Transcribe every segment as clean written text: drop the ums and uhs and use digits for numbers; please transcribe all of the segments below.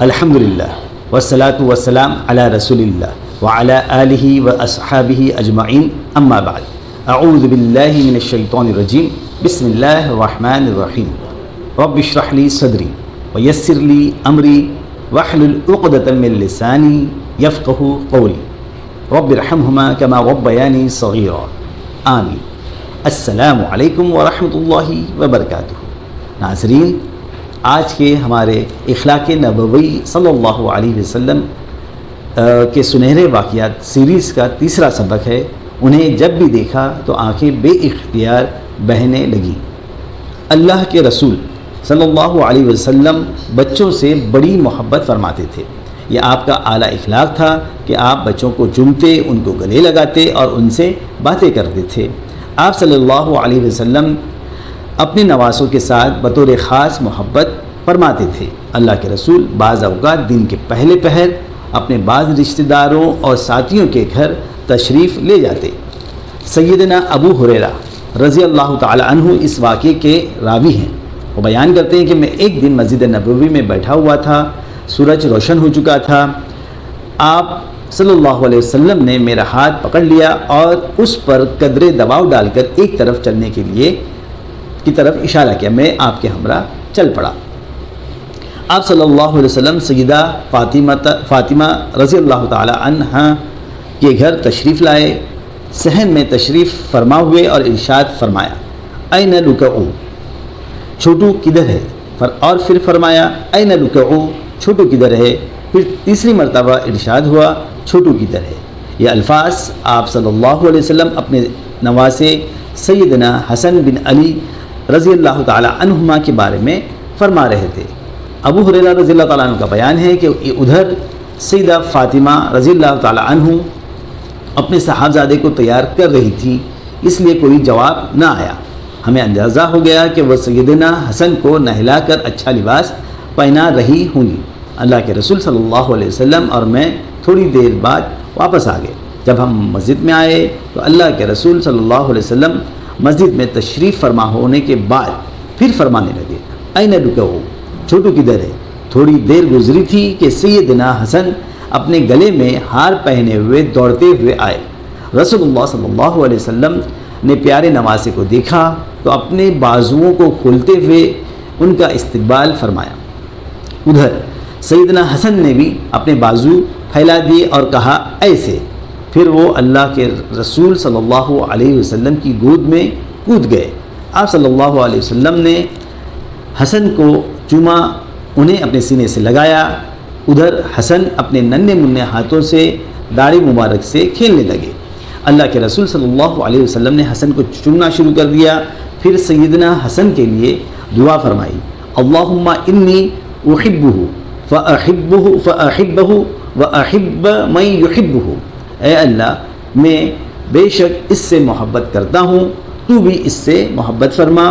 الحمدللہ والصلاة والسلام علی رسول اللہ وعلی آلہ واصحابہ اجمعین، اما بعد، اعوذ باللہ من الشیطان الرجیم، بسم اللہ الرحمن الرحیم۔ رب اشرح لی صدری ویسر لی امری واحلل عقدۃ من لسانی یفقہوا قولی رب ارحمہما کما ربیانی صغیرا، آمین۔ السلام علیکم ورحمۃ اللہ وبرکاتہ۔ ناظرین، آج کے ہمارے اخلاق نبوی صلی اللہ علیہ وسلم کے سنہرے واقعات سیریز کا تیسرا سبق ہے۔ انہیں جب بھی دیکھا تو آنکھیں بے اختیار بہنے لگیں۔ اللہ کے رسول صلی اللہ علیہ وسلم بچوں سے بڑی محبت فرماتے تھے۔ یہ آپ کا اعلیٰ اخلاق تھا کہ آپ بچوں کو چومتے، ان کو گلے لگاتے اور ان سے باتیں کرتے تھے۔ آپ صلی اللہ علیہ وسلم اپنے نواسوں کے ساتھ بطور خاص محبت فرماتے تھے۔ اللہ کے رسول بعض اوقات دن کے پہلے پہر اپنے بعض رشتہ داروں اور ساتھیوں کے گھر تشریف لے جاتے۔ سیدنا ابو ہریرہ رضی اللہ تعالی عنہ اس واقعے کے راوی ہیں۔ وہ بیان کرتے ہیں کہ میں ایک دن مسجد نبوی میں بیٹھا ہوا تھا، سورج روشن ہو چکا تھا۔ آپ صلی اللہ علیہ وسلم نے میرا ہاتھ پکڑ لیا اور اس پر قدرے دباؤ ڈال کر ایک طرف چلنے کی طرف اشارہ کیا۔ میں آپ کے ہمراہ چل پڑا۔ آپ صلی اللہ علیہ وسلم سیدہ فاطمہ رضی اللہ تعالی عنہا کے گھر تشریف لائے، صحن میں تشریف فرما ہوئے اور ارشاد فرمایا، این رکعو، چھوٹو کدھر ہے؟ اور پھر فرمایا، این رکعو، چھوٹو کدھر ہے؟ پھر تیسری مرتبہ ارشاد ہوا، چھوٹو کدھر ہے؟ یہ الفاظ آپ صلی اللہ علیہ وسلم اپنے نواسے سیدنا حسن بن علی رضی اللہ تعالی عنہما کے بارے میں فرما رہے تھے۔ ابو ہریرہ رضی اللہ تعالیٰ عنہ کا بیان ہے کہ ادھر سیدہ فاطمہ رضی اللہ تعالی عنہ اپنے صاحبزادے کو تیار کر رہی تھی، اس لیے کوئی جواب نہ آیا۔ ہمیں اندازہ ہو گیا کہ وہ سیدنا حسن کو نہلا کر اچھا لباس پہنا رہی ہوں گی۔ اللہ کے رسول صلی اللہ علیہ وسلم اور میں تھوڑی دیر بعد واپس آ گئے۔ جب ہم مسجد میں آئے تو اللہ کے رسول صلی اللہ علیہ وسلم مسجد میں تشریف فرما ہونے کے بعد پھر فرمانے لگے، این رکعو، چھوٹو کدھر ہے؟ تھوڑی دیر گزری تھی کہ سیدنا حسن اپنے گلے میں ہار پہنے ہوئے دوڑتے ہوئے آئے۔ رسول اللہ صلی اللہ علیہ وسلم نے پیارے نواسے کو دیکھا تو اپنے بازوؤں کو کھولتے ہوئے ان کا استقبال فرمایا۔ ادھر سیدنا حسن نے بھی اپنے بازو پھیلا دیے اور کہا، ایسے۔ پھر وہ اللہ کے رسول صلی اللہ علیہ وسلم کی گود میں کود گئے۔ آپ صلی اللہ علیہ وسلم نے حسن کو چوما، انہیں اپنے سینے سے لگایا۔ ادھر حسن اپنے ننھے منھے ہاتھوں سے داڑھی مبارک سے کھیلنے لگے۔ اللہ کے رسول صلی اللہ علیہ وسلم نے حسن کو چومنا شروع کر دیا۔ پھر سیدنا حسن کے لیے دعا فرمائی، اللہم انی احبہ فاحبہ واحب من یحبہ، اے اللہ میں بے شک اس سے محبت کرتا ہوں، تو بھی اس سے محبت فرما،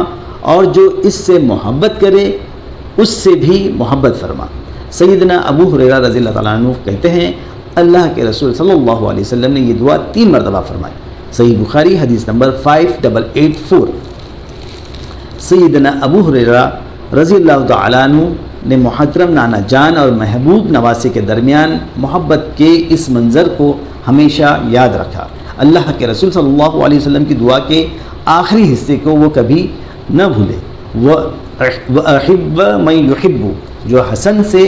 اور جو اس سے محبت کرے اس سے بھی محبت فرما۔ سیدنا ابو ہریرہ رضی اللہ تعالیٰ عنہ کہتے ہیں، اللہ کے رسول صلی اللہ علیہ وسلم نے یہ دعا 3 مرتبہ فرمائی۔ صحیح بخاری حدیث نمبر 5884۔ سیدنا ابو ہریرہ رضی اللہ تعالیٰ عنہ نے محترم نانا جان اور محبوب نواسے کے درمیان محبت کے اس منظر کو ہمیشہ یاد رکھا۔ اللہ کے رسول صلی اللہ علیہ وسلم کی دعا کے آخری حصے کو وہ کبھی نہ بھولے، وَأَحِبَّ مَن يُحِبُّ، جو حسن سے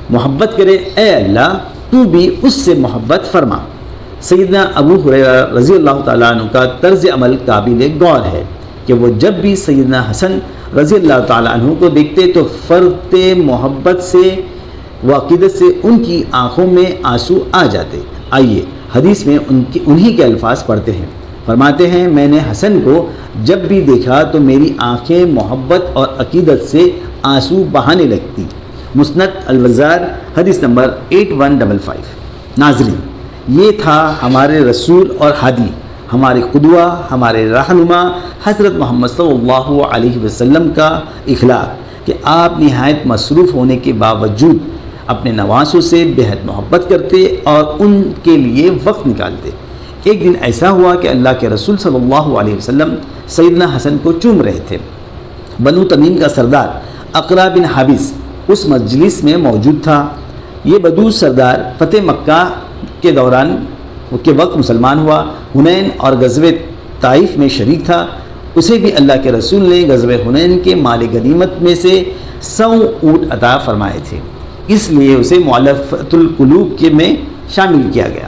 محبت کرے اے اللہ تو بھی اس سے محبت فرما۔ سیدنا ابو ہریرہ رضی اللہ تعالیٰ عنہ کا طرز عمل قابل غور ہے کہ وہ جب بھی سیدنا حسن رضی اللہ تعالیٰ عنہ کو دیکھتے تو فرط محبت سے و عقیدت سے ان کی آنکھوں میں آنسو آ جاتے۔ آئیے حدیث میں انہی کے الفاظ پڑھتے ہیں۔ فرماتے ہیں، میں نے حسن کو جب بھی دیکھا تو میری آنکھیں محبت اور عقیدت سے آنسو بہانے لگتی۔ مسند البزار حدیث نمبر 8155۔ ناظرین، یہ تھا ہمارے رسول اور ہادی، ہمارے قدوہ، ہمارے رہنما حضرت محمد صلی اللہ علیہ وسلم کا اخلاق کہ آپ نہایت مصروف ہونے کے باوجود اپنے نواسوں سے بہت محبت کرتے اور ان کے لیے وقت نکالتے۔ ایک دن ایسا ہوا کہ اللہ کے رسول صلی اللہ علیہ وسلم سیدنا حسن کو چوم رہے تھے۔ بنو تمیم کا سردار اقرا بن حابس اس مجلس میں موجود تھا۔ یہ بدو سردار فتح مکہ کے دوران کے وقت مسلمان ہوا، حنین اور غزوہ طائف میں شریک تھا۔ اسے بھی اللہ کے رسول نے غزوہ حنین کے مال غنیمت میں سے 100 اونٹ عطا فرمائے تھے، اس لیے اسے مؤلفۃ القلوب کے میں شامل کیا گیا۔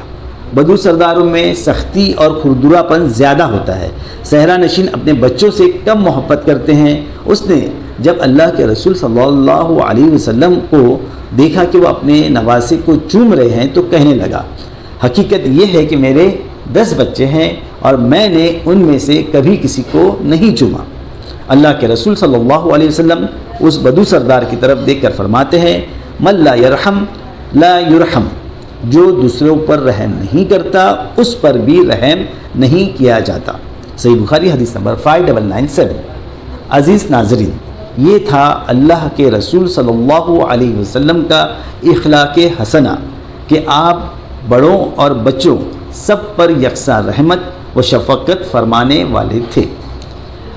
بدو سرداروں میں سختی اور کھردرا پن زیادہ ہوتا ہے، صحرا نشین اپنے بچوں سے کم محبت کرتے ہیں۔ اس نے جب اللہ کے رسول صلی اللہ علیہ وسلم کو دیکھا کہ وہ اپنے نواسے کو چوم رہے ہیں تو کہنے لگا، حقیقت یہ ہے کہ میرے 10 بچے ہیں اور میں نے ان میں سے کبھی کسی کو نہیں چوما۔ اللہ کے رسول صلی اللہ علیہ وسلم اس بدو سردار کی طرف دیکھ کر فرماتے ہیں، من لا یرحم لا یرحم، جو دوسروں پر رحم نہیں کرتا اس پر بھی رحم نہیں کیا جاتا۔ صحیح بخاری حدیث نمبر 5997۔ عزیز ناظرین، یہ تھا اللہ کے رسول صلی اللہ علیہ وسلم کا اخلاق حسنہ کہ آپ بڑوں اور بچوں سب پر یکساں رحمت و شفقت فرمانے والے تھے۔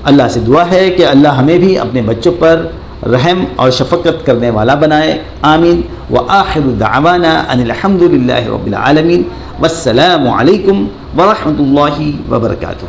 اللہ سے دعا ہے کہ اللہ ہمیں بھی اپنے بچوں پر رحم اور شفقت کرنے والا بنائے، آمین۔ وآخر دعوانا ان الحمد للہ رب العالمین، والسلام علیکم ورحمۃ اللہ وبرکاتہ۔